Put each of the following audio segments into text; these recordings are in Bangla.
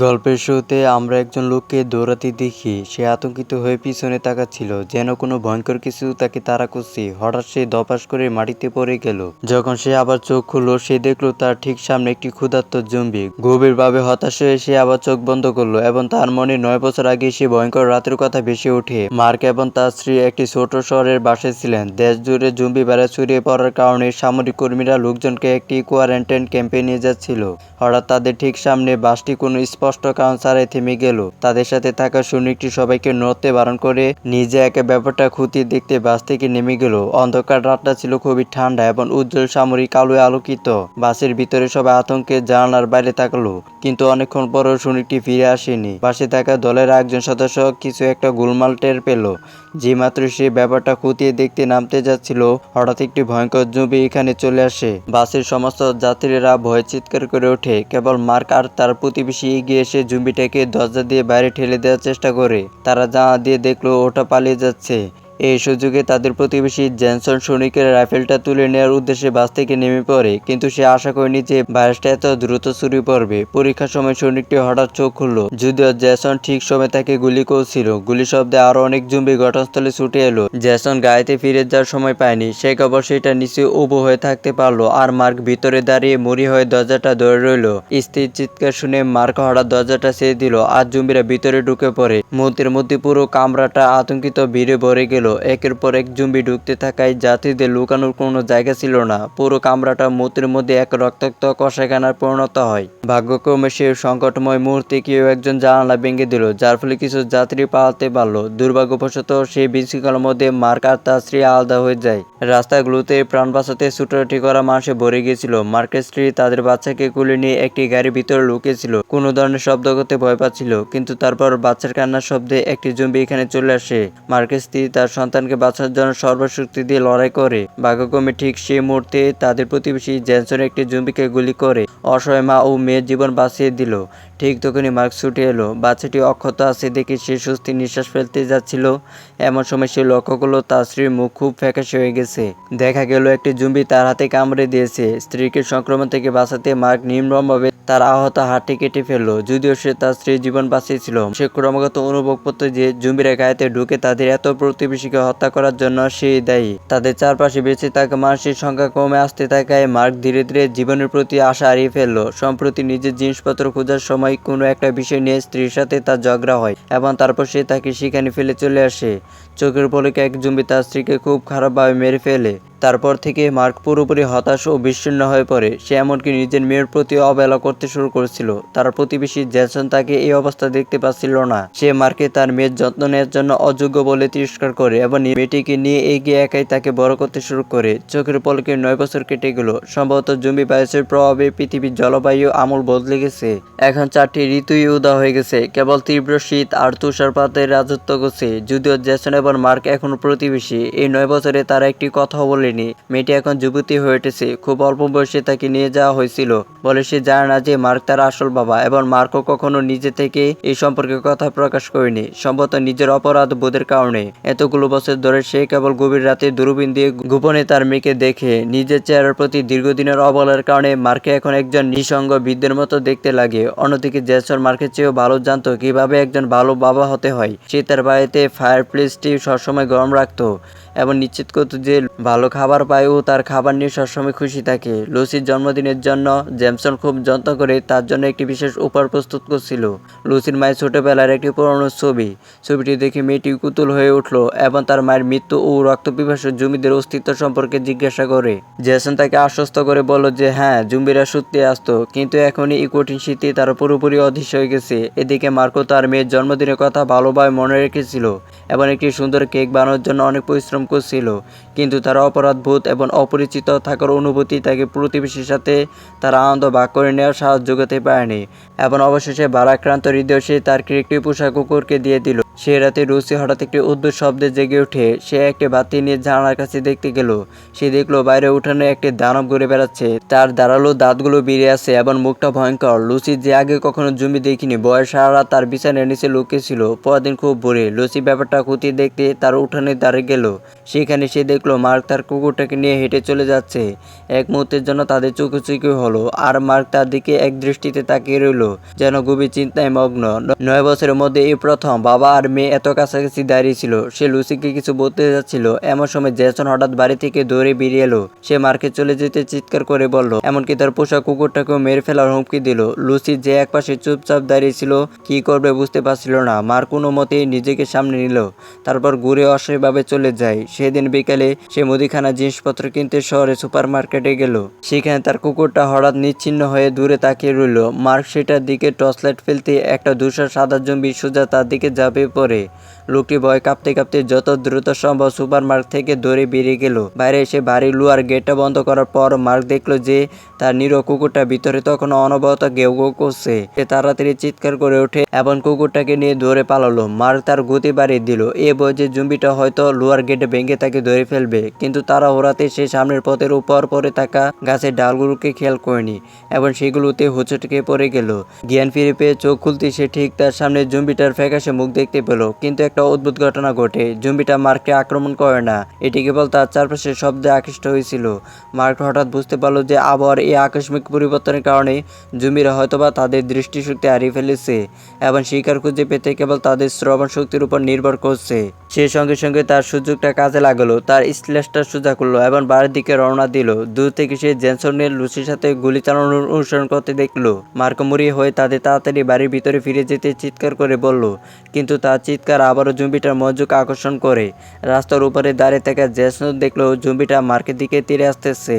গল্পের শুরুতে আমরা একজন লোককে দৌড়াতে দেখি। সে আতঙ্কিত হয়ে পিছনে তাকাচ্ছিল, যেন কোনো ভয়ঙ্কর কিছু তাকে তাড়া করছে। হঠাৎ সে ধপাস করে মাটিতে পড়ে গেল। যখন সে আবার চোখ খুলল, সে দেখল তার ঠিক সামনে একটি ক্ষুধার্ত জম্বি। গভীরভাবে হতাশ হয়ে সে আবার চোখ বন্ধ করলো এবং তার মনে 9 বছর আগে সে ভয়ঙ্কর রাতের কথা ভেসে ওঠে। মার্ক এবং তার স্ত্রী একটি ছোট শহরের বাসায় ছিলেন। দেশ জুড়ে জম্বি ভাইরাস ছড়িয়ে পড়ার কারণে সামরিক কর্মীরা লোকজনকে একটি কোয়ারেন্টাইন ক্যাম্পে নিয়ে যাচ্ছিল। হঠাৎ তাদের ঠিক সামনে বাসটি কোনো স্পষ্ট কারণ ছাড়াই থেমে গেল। তাদের সাথে থাকা সৈনিকটি সবাইকে নড়তে বারণ করে নিজে একা ব্যাপারটা খতিয়ে দেখতে বাস থেকে নেমে গেল। অন্ধকার রাতটা ছিল খুবই ঠান্ডা এবং উজ্জ্বল সামরিক আলোয় আলোকিত। বাসের ভিতরে সবাই আতঙ্কে জানালার বাইরে তাকালো, কিন্তু অনেকক্ষণ পরও সৈনিকটি ফিরে আসেনি। পাশে থাকা দলের একজন সদস্য কিছু একটা গোলমাল টের পেল। যে মাত্র সে ব্যাপারটা খতিয়ে দেখতে নামতে যাচ্ছিল, হঠাৎ একটি ভয়ঙ্কর জম্বি এখানে চলে আসে। বাসের সমস্ত যাত্রীরা ভয়ে চিৎকার করে ওঠে। কেবল মার্ক আর তার প্রতিবেশী এগিয়ে এসে জম্বিটাকে দরজা দিয়ে বাইরে ঠেলে দেওয়ার চেষ্টা করে। তারা জানালা দিয়ে দেখলো ওটা পালিয়ে যাচ্ছে। এই সুযোগে তাদের প্রতিবেশী জেনসন সৈনিকের রাইফেলটা তুলে নেওয়ার উদ্দেশ্যে বাস থেকে নেমে পড়ে, কিন্তু সে আশা করেনি যে ভাইরাসটা এত দ্রুত ছড়িয়ে পড়বে। পরীক্ষার সময় সৈনিকটি হঠাৎ চোখ খুলল, যদিও জেসন ঠিক সময় তাকে গুলি করছিল। গুলি শব্দে আরো অনেক জম্বি ঘটনাস্থলে ছুটে এলো। জেসন গাড়িতে ফিরে যাওয়ার সময় পায়নি। সে কেবল সেটা নিচে উবু হয়ে থাকতে পারলো, আর মার্ক ভিতরে দাঁড়িয়ে মরি হয়ে দরজাটা ধরে রইল। স্ত্রীর চিৎকার শুনে মার্ক হঠাৎ দরজাটা ছেড়ে দিল, আর জম্বিরা ভিতরে ঢুকে পড়ে। মুহূর্তের মধ্যে পুরো কামরাটা আতঙ্কিত ভিড়ে ভরে গেল। একের পর এক জম্বি ঢুকতে থাকায় যাত্রীদের লুকানোর কোনো জায়গা ছিল না। পুরো কামরাটা মুহূর্তের মধ্যে এক রক্তাক্ত কষাইখানার পরিণত হয়। ভাগ্যক্রমে সে সংকটময় মুহূর্তে কেউ একজন জানালা ভেঙে দিল, যার ফলে কিছু যাত্রী পালাতে পারল। দুর্ভাগ্যবশত সেই বিশৃঙ্খলার মধ্যে মার্ক আর তার স্ত্রী আলাদা হয়ে যায়। রাস্তাগুলোতে প্রাণ বাঁচাতে ছুটাছুটি করা মানুষে ভরে গিয়েছিল। মার্কের স্ত্রী তাদের বাচ্চাকে কোলে নিয়ে একটি গাড়ির ভিতরে লুকিয়েছিল। কোনো ধরনের শব্দ করতে ভয় পাচ্ছিল, কিন্তু তারপর বাচ্চার কান্নার শব্দে একটি জম্বি এখানে চলে আসে। মার্কের স্ত্রী তার সন্তানকে বাঁচানোর জন্য সর্বশক্তি দিয়ে লড়াই করে। ভাগ্যক্রমে ঠিক সেই মুহূর্তে তাদের প্রতিবেশী জেনসন একটি জম্বিকে গুলি করে অসহায় মা ও মেয়ের জীবন বাঁচিয়ে দিল। ঠিক তখনই মার্ক ছুটে এলো। বাচ্চাটি অক্ষত আছে দেখে সে স্বস্তির নিঃশ্বাস ফেলতে যাচ্ছিল। এমন সময় সে লক্ষ্য করলো তার স্ত্রীর মুখ খুব ফ্যাকাশে হয়ে গেছে। দেখা গেল একটি জম্বি তার হাতে কামড়ে দিয়েছে। স্ত্রীকে সংক্রমণ থেকে বাঁচাতে মার্ক নির্মমভাবে তার আহত হাতটি কেটে ফেললো। যদিও সে তার স্ত্রীর জীবন বাঁচিয়েছিল, সে ক্রমাগত অনুভব করতো যে জম্বিরা গায়েতে ঢুকে তাদের এত প্রতিবেশীকে হত্যা করার জন্য সেই দায়ী। তাদের চারপাশে বেঁচে থাকা মানুষের সংখ্যা কমে আসতে থাকায় মার্ক ধীরে ধীরে জীবনের প্রতি আশা হারিয়ে ফেললো। সম্প্রতি নিজের জিনিসপত্র খোঁজার সময় কোনো একটা বিষয় নিয়ে স্ত্রীর সাথে তার ঝগড়া হয় এবং তারপর সে তাকে সেখানে ফেলে চলে আসে। চোখের পলকে এক জম্বি তার স্ত্রীকে খুব খারাপভাবে মেরে ফেলে। তারপর থেকে মার্ক পুরোপুরি হতাশ ও বিষণ্ণ হয়ে পড়ে। সে এমনকি নিজের মেয়ের প্রতি অবহেলা করতে শুরু করেছিল। তার প্রতিবেশী জেসন তাকে এই অবস্থা দেখতে পাচ্ছিল না। সে মার্ককে তার মেয়ের যত্ন নেওয়ার জন্য অযোগ্য বলে তিরস্কার করে এবং মেয়েটিকে নিয়ে এগিয়ে একাই তাকে বড় করতে শুরু করে। চোখের পলকে 9 বছর কেটে গেল। সম্ভবত জম্বি ভাইরাসের প্রভাবে পৃথিবীর জলবায়ু আমূল বদলে গেছে। এখন 4টি ঋতুই উদা হয়ে গেছে। কেবল তীব্র শীত আর তুষারপাতের রাজত্ব করছে। যদিও জেসন এবং মার্ক এখনো প্রতিবেশী, এই 9 বছরে তারা একটি কথাও বলেনি। মেয়েটি এখন যুবতী হয়ে উঠেছে। খুব অল্প বয়সে তাকে নিয়ে যাওয়া হয়েছিল বলে সে জানে না যে মার্ক তার আসল বাবা, এবং মার্কও কখনো নিজে থেকে এই সম্পর্কে কথা প্রকাশ করেনি, সম্ভবত নিজের অপরাধ বোধের কারণে। এতগুলো বছর ধরে সে কেবল গভীর রাতে দূরবীন দিয়ে গোপনে তার মেয়েকে দেখে। নিজের চেহারার প্রতি দীর্ঘদিনের অবহেলার কারণে মার্কে এখন একজন নিঃসঙ্গ বৃদ্ধের মতো দেখতে লাগে। অন্যদিকে জেসন মার্কের চেয়েও ভালো জানতো কিভাবে একজন ভালো বাবা হতে হয়। সে তার বাড়িতে ফায়ারপ্লেসটি সবসময় গরম রাখতো এবং নিশ্চিত করতো যে ভালো খাবার পায় ও তার খাবার নিয়ে সবসময় খুশি থাকে। লুসির জন্মদিনের জন্য জেমসন খুব যত্ন করে তার জন্য একটি বিশেষ উপহার প্রস্তুত করছিল। লুসির মায়ের ছোটবেলার একটি পুরনো ছবিটি দেখে মেয়েটি কুতুল হয়ে উঠল এবং তার মায়ের মৃত্যু ও রক্তপিপাসু জম্বিদের অস্তিত্ব সম্পর্কে জিজ্ঞাসা করে। জেসন তাকে আশ্বস্ত করে বলল যে হ্যাঁ, জম্বিরা সত্যি আসতো, কিন্তু এখনই এই কঠিন শীতে তারা পুরোপুরি অদৃশ্য হয়ে গেছে। এদিকে মার্কো তার মেয়ের জন্মদিনের কথা ভালোভাবে মনে রেখেছিল এবং একটি সুন্দর কেক বানানোর জন্য অনেক পরিশ্রম করছিল, কিন্তু তার অপরাধ বোধ এবং অপরিচিত থাকার অনুভূতি তাকে প্রতিবেশীর সাথে তার আনন্দ ভাগ করে নেওয়ার সাহায্য করতে পারেনি। এবং অবশেষে ভারাক্রান্ত হৃদয় সে তার একটি পোষা কুকুরকে দিয়ে দিল। সে রাতে লুসি হঠাৎ একটি অদ্ভুত শব্দে জেগে ওঠে। সে একটি বাতি নিয়ে জানালার কাছে দেখতে গেল। সে দেখলো বাইরে উঠানে একটি দানব ঘুরে বেড়াচ্ছে। তার ধারালো দাঁতগুলো বেরিয়ে আসে এবং মুখটা ভয়ঙ্কর। লুসি যে আগে কখনো জম্বি দেখিনি, ভয়ে সারা রাত তার বিছানার নিচে লুকিয়েছিল। পরদিন খুব ভোরে লুসি ব্যাপারটা খতিয়ে দেখতে তার উঠানে দাঁড়িয়ে গেল। সেখানে সে দেখলো মার্ক তার কুকুরটাকে নিয়ে হেঁটে চলে যাচ্ছে। এক মুহূর্তের জন্য তাদের চোখাচোখি হলো, আর মার্ক তার দিকে এক দৃষ্টিতে তাকিয়ে রইল, যেন গভীর চিন্তায় মগ্ন। 9 বছরের মধ্যে এই প্রথম বাবা আর মেয়ে এত কাছাকাছি দাঁড়িয়ে ছিল। সে লুসিকে কিছু বলতে যাচ্ছিল, এমন সময় জেসন হঠাৎ বাড়ি থেকে দৌড়ে বেরিয়ে এলো। সে মার্কে চলে যেতে চিৎকার করে বলল, এমনকি তার পোষা কুকুরটাকেও মেরে ফেলার হুমকি দিল। লুসি যে একপাশে চুপচাপ দাঁড়িয়েছিল, কি করবে বুঝতে পারছিল না। মার্ক কোনো মতেই নিজেকে সামনে নিল, তারপর ঘুরে অস্বাভাবিকভাবে চলে যায়। সেদিন বিকালে সে মুদিখানা জিনিসপত্র কিনতে শহরে সুপার মার্কেটে গেল। সেখানে তার কুকুরটা হঠাৎ নিশ্চিহ্ন হয়ে দূরে তাকিয়ে রইল। মার্ক সেটার দিকে টর্চলাইট ফেলতে একটা ধূসর সাদা জম্বি সোজা তার দিকে ঝাঁপিয়ে পড়ে। লোকটি ভয় কাঁপতে কাঁপতে যত দ্রুত সম্ভব সুপার মার্কেট থেকে দৌড়ে বেরিয়ে গেল। বাইরে এসে বাড়ি লোহার গেটটা বন্ধ করার পর মার্ক দেখলো যে তার নিরীহ কুকুরটা ভিতরে তখনও অনবরত গেউ গেউ করছে। সে তাড়াতাড়ি চিৎকার করে ওঠে এবং কুকুরটাকে নিয়ে দৌড়ে পালালো। মার্ক তার গতি বাড়িয়ে দিল, এ ভয় যে জম্বিটা হয়তো লোহার গেটে ভেঙে তাকে ধরে ফেলবে। কিন্তু তারা ওরাতে সে সামনের পথের উপর পড়ে থাকা গাছের ডালগুলোকে খেয়াল করেনি এবং সেগুলোতে হোঁচট খেয়ে পড়ে গেল। জ্ঞান ফিরে পেয়ে চোখ খুলতে সে ঠিক তার সামনে জম্বিটার ফ্যাকাশে মুখ দেখতে পেল। কিন্তু একটা অদ্ভুত ঘটনা ঘটে, জম্বিটা মার্ককে আক্রমণ করে না, এটি কেবল তার চারপাশের শব্দে আকৃষ্ট হয়েছিল। মার্ক হঠাৎ বুঝতে পারল যে আবহাওয়ার এই আকস্মিক পরিবর্তনের কারণে জম্বিরা হয়তোবা তাদের দৃষ্টিশক্তি হারিয়ে ফেলেছে এবং শিকার খুঁজে পেতে কেবল তাদের শ্রবণ শক্তির উপর নির্ভর করছে। সে সঙ্গে সঙ্গে তার সুযোগটা কাজে লাগালো, তার স্ল্যাশটা সোজা করলো এবং বাড়ির দিকে রওনা দিল। দূর থেকে সে জেনসনের লুসির সাথে গুলি চালানোর অনুসরণ করতে দেখলো। মার্ক মরিয়া হয়ে তাদের তাড়াতাড়ি বাড়ির ভিতরে ফিরে যেতে চিৎকার করে বলল, কিন্তু তার চিৎকার আবারও জম্বিটার মনোযোগ আকর্ষণ করে। রাস্তার উপরে দাঁড়িয়ে থাকা জেনসন দেখলো জম্বিটা মার্কের দিকে তীরে আসতেছে।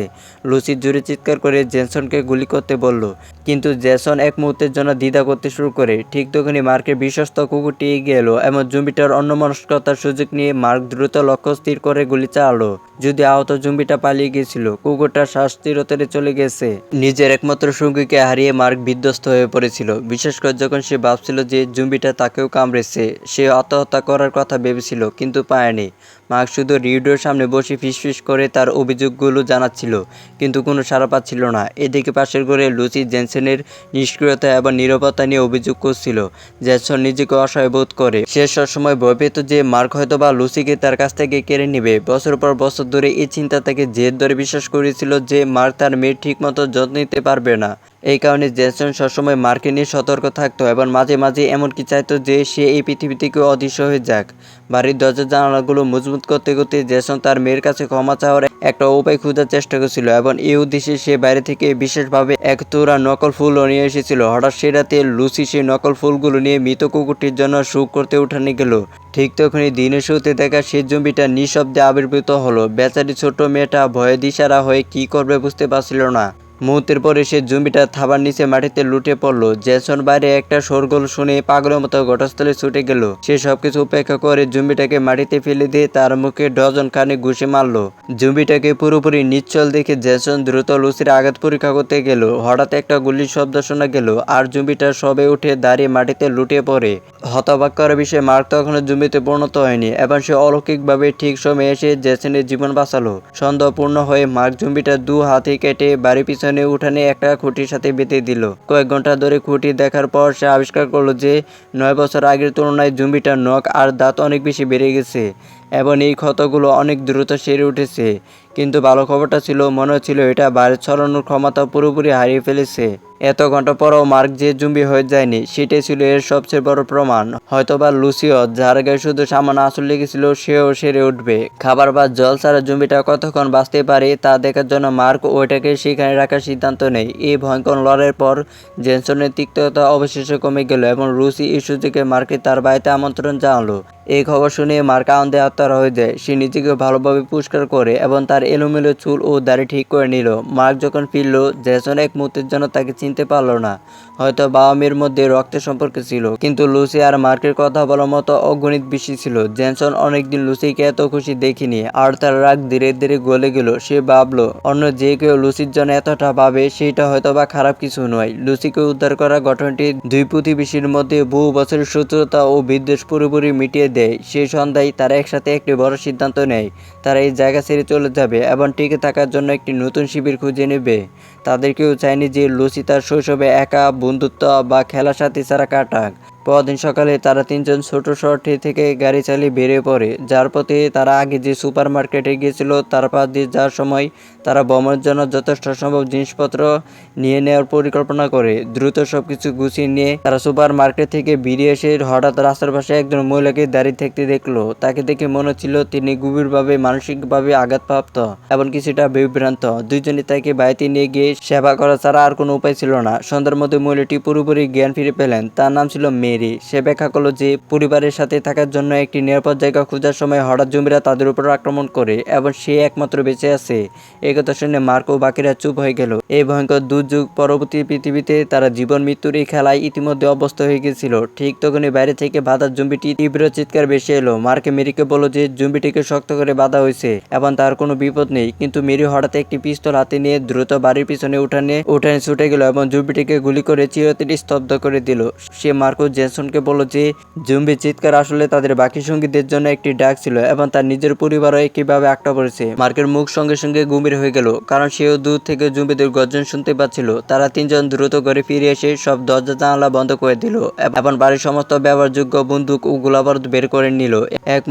লুসি জোরে চিৎকার করে জেনসনকে গুলি করতে বলল, কিন্তু জেসন এক মুহূর্তের জন্য দ্বিধা করতে শুরু করে। ঠিক তখনই মার্কের বিশ্বস্ত কুকুরটি এগিয়ে এলো এবং জম্বিটার অন্যমনস্কতার সুযোগ নিয়ে মার্ক দ্রুত লক্ষ্য স্থির করে গুলি চালালো। যদি আহত জম্বিটা পালিয়ে গিয়েছিল, কুকুরটার শ্বাস চিরতরে চলে গেছে। নিজের একমাত্র সঙ্গীকে হারিয়ে মার্ক বিধ্বস্ত হয়ে পড়েছিল, বিশেষ করে যখন সে ভাবছিল যে জম্বিটা তাকেও কামড়েছে। সে আত্মহত্যা করার কথা ভেবেছিল, কিন্তু পায়নি। মার্ক শুধু রেডিওর সামনে বসে ফিসফিস করে তার অভিযোগগুলো জানাচ্ছিল, কিন্তু কোনো সাড়া পাচ্ছিল না। এদিকে পাশের ঘরে লুসি জেনসেনের নিষ্ক্রিয়তা এবং নীরবতা নিয়ে অভিযোগ করছিল। জেনসন নিজেকে অসহায় বোধ করে। সে সবসময় ভয় পেত যে মার্ক হয়তো বা লুসিকে তার কাছ থেকে কেড়ে নেবে। বছর পর বছর ধরে এই চিন্তা তাকে জেদ ধরে বিশ্বাস করেছিল যে মার্ক তার মেয়ের ঠিকমতো যত্ন নিতে পারবে না। এই কারণে জেসন সবসময় মার্ককে নিয়ে সতর্ক থাকতো এবং মাঝে মাঝে এমনকি চাইতো যে সে এই পৃথিবী থেকে অদৃশ্য হয়ে যাক। বাড়ির দরজা জানালাগুলো মজবুত করতে করতে জেসন তার মেয়ের কাছে ক্ষমা চাওয়ার একটা উপায় খোঁজার চেষ্টা করছিল এবং এই উদ্দেশ্যে সে বাইরে থেকে বিশেষভাবে এক তোড়া নকল ফুলও নিয়ে এসেছিল। হঠাৎ সে রাতে লুসি সেই নকল ফুলগুলো নিয়ে মৃত কুকুরটির জন্য সুখ করতে উঠানে গেল। ঠিক তখনই দিনের শুরুতে দেখা সেই জম্বিটা নিঃশব্দে আবির্ভূত হলো। বেচারি ছোট মেয়েটা ভয়ে দিশারা হয়ে কি করবে বুঝতে পারছিল না। মুহূর্তের পরে সে জম্বিটা থাবার নিচে মাটিতে লুটে পড়লো। জেসন বাইরে একটা শোরগোল শুনে পাগলের মতো ঘটনাস্থলে ছুটে গেল। সে সবকিছু উপেক্ষা করে জম্বিটাকে মাটিতে ফেলে দিয়ে তার মুখে ডজন খানে ঘুষি মারলো। জম্বিটাকে পুরোপুরি নিশ্চল দেখে জেসন দ্রুত লুসির আঘাত পরীক্ষা করতে গেল। হঠাৎ একটা গুলির শব্দ শোনা গেল আর জম্বিটা সবে উঠে দাঁড়িয়ে মাটিতে লুটে পড়ে। হতবাক করার বিষয়ে মার্ক তখনও জম্বিতে পরিণত হয়নি এবং সে অলৌকিকভাবে ঠিক সময়ে এসে জেসনের জীবন বাঁচালো। সন্দেহপূর্ণ হয়ে মার্ক জম্বিটা দু হাতে কেটে বাড়ির পিছনে উঠানে একটা খুঁটির সাথে বেঁধে দিল। কয়েক ঘন্টা ধরে খুঁটি দেখার পর সে আবিষ্কার করলো যে 9 বছর আগের তুলনায় জম্বিটার নখ আর দাঁত অনেক বেশি বেড়ে গেছে এবং এই ক্ষতগুলো অনেক দ্রুত সেরে উঠেছে। কিন্তু ভালো খবরটা ছিল, মনে হচ্ছিল এটা বাইরে ছড়ানোর ক্ষমতা পুরোপুরি হারিয়ে ফেলেছে। এত ঘন্টা পরও মার্ক যে জম্বি হয়ে যায়নি, সেটাই ছিল এর সবচেয়ে বড় প্রমাণ। হয়তোবা লুসিও, যার গায়ে শুধু সামান্য আঁচড় লেগেছিল, সেও সেরে উঠবে। খাবার বা জল ছাড়া জম্বিটা কতক্ষণ বাঁচতে পারে তা দেখার জন্য মার্ক ওইটাকে সেখানে রাখার সিদ্ধান্ত নেয়। এই ভয়ঙ্কর লড়াইয়ের পর জেনসনের তিক্ততা অবশেষে কমে গেল এবং লুসি এই সুযোগে মার্ককে তার বাড়িতে আমন্ত্রণ জানালো। এই খবর শুনে মার্ক আনন্দে তাড়া হয়ে যায়। সে নিজেকে ভালোভাবে পরিষ্কার করে এবং তার এলোমেলো চুল ও দাড়ি ঠিক করে নিল। মার্ক যখন ফিরল, জেসন এক মুহূর্তের জন্য তাকে চিনতে পারল না। হয়তো বাবা মেয়ের মধ্যে রক্তের সম্পর্ক ছিল, কিন্তু লুসি আর মার্কের কথা বলার মতো অগণিত বেশি ছিল। জেসন অনেকদিন লুসিকে এত খুশি দেখিনি, আর তার রাগ ধীরে ধীরে গলে গেল। সে ভাবলো অন্য যে কেউ লুসির জন্য এতটা ভাবে সেটা হয়তো বা খারাপ কিছু নয়। লুসিকে উদ্ধার করা ঘটনাটি দুই প্রতিবেশীর মধ্যে বহু বছরের শত্রুতা ও বিদ্বেষ পুরোপুরি মিটিয়ে দেয়। সেই সন্ধ্যায় তারা একসাথে একটি বড় সিদ্ধান্ত নেয়। তারা এই জায়গা ছেড়ে চলে যাবে এবং টিকে থাকার জন্য একটি নতুন শিবির খুঁজে নেবে। তাদের কেউ চায়নি যে লুসি তার শৈশবে একা বন্ধুত্ব বা খেলার সাথী ছাড়া কাটাক। পরদিন সকালে তারা তিনজন ছোট শহরটি থেকে গাড়ি চালিয়ে বেরিয়ে পড়ে, যার পথে তারা আগে যে সুপার মার্কেটে গিয়েছিল তার পাশ দিয়ে যাওয়ার সময় তারা ভ্রমণের জন্য যথেষ্ট সম্ভব জিনিসপত্র নিয়ে নেওয়ার পরিকল্পনা করে। দ্রুত সবকিছু গুছিয়ে নিয়ে তারা সুপার মার্কেট থেকে বেরিয়ে এসে হঠাৎ রাস্তার পাশে একজন মহিলাকে দাঁড়িয়ে থাকতে দেখলো। তাকে দেখে মনে হচ্ছিল তিনি গভীরভাবে মানসিকভাবে আঘাতপ্রাপ্ত এবং কিছুটা বিভ্রান্ত। দুইজনে তাকে বাড়িতে নিয়ে গিয়ে সেবা করা ছাড়া আর কোনো উপায় ছিল না। সন্ধ্যার মধ্যে মহিলাটি পুরোপুরি জ্ঞান ফিরে পেলেন। তার নাম ছিল মেরি। সে ব্যাখ্যা করলো যে পরিবারের সাথে থাকার জন্য একটি নিরাপদ জায়গা খোঁজার সময় হঠাৎ জঙ্গিরা তাদের উপর আক্রমণ করে এবং সে একমাত্র বেঁচে আছে। এই কথা শুনে মার্ক ও বাকিরা চুপ হয়ে গেল। এই ভয়ঙ্কর দুর্যোগ পরবর্তী পৃথিবীতে তারা জীবন মৃত্যুর এই খেলায় ইতিমধ্যে অভ্যস্ত হয়ে গেছিল। ঠিক তখনই বাইরে থেকে বাঁধার জম্বিটি তীব্র চিৎকার ভেসে এলো। মার্ক মেরিকে বলল যে জম্বিটিকে শক্ত করে বাঁধা হয়েছে এবং তার কোনো বিপদ নেই, কিন্তু মেরি হঠাৎ একটি পিস্তল হাতে নিয়ে দ্রুত বাড়ির পিছনে উঠানে ছুটে গেল এবং জম্বিটিকে গুলি করে চিরতরে স্তব্ধ করে দিল। সে মার্ক ও জেসনকে বলল যে জম্বির চিৎকার আসলে তাদের বাকি সঙ্গীদের জন্য একটি ডাক ছিল এবং তার নিজের পরিবারও একইভাবে আটকা পড়েছে। মার্কের মুখ সঙ্গে সঙ্গে গম্ভীর হয়ে গেল, কারণ সেও দূর থেকে জম্বিদের গর্জন শুনতে পাচ্ছিল। তারা তিনজন দ্রুত ঘরে ফিরে এসে সব দরজা জানালা বন্ধ করে দিল এবং বাড়ির সমস্ত ব্যবহারযোগ্য বন্দুক ও গোলাবারুদ বের করে নিল। এক